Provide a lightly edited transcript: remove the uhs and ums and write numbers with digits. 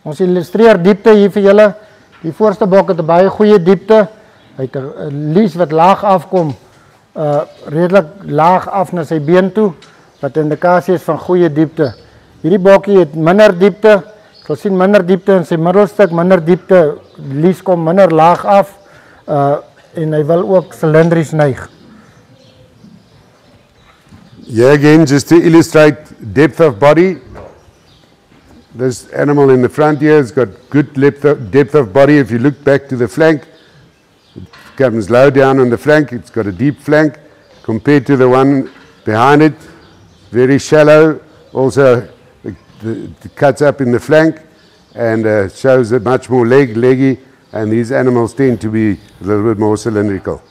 Ons illustreer diepte hier vir julle. Die voorste bok het 'n baie goeie diepte. Hy het 'n lies wat laag afkom, redelik laag af na sy been toe, wat indikasie is van goeie diepte. Hierdie bokkie het minder diepte. Ek sal sien minder diepte in sy middelstuk, minder diepte, lies kom minder laag af, en hy wil ook silindries neig. Here again, just to illustrate depth of body, this animal in the front here has got good depth of body. If you look back to the flank, it comes low down on the flank. It's got a deep flank compared to the one behind it, very shallow. Also, it cuts up in the flank and shows a much more leggy, and these animals tend to be a little bit more cylindrical.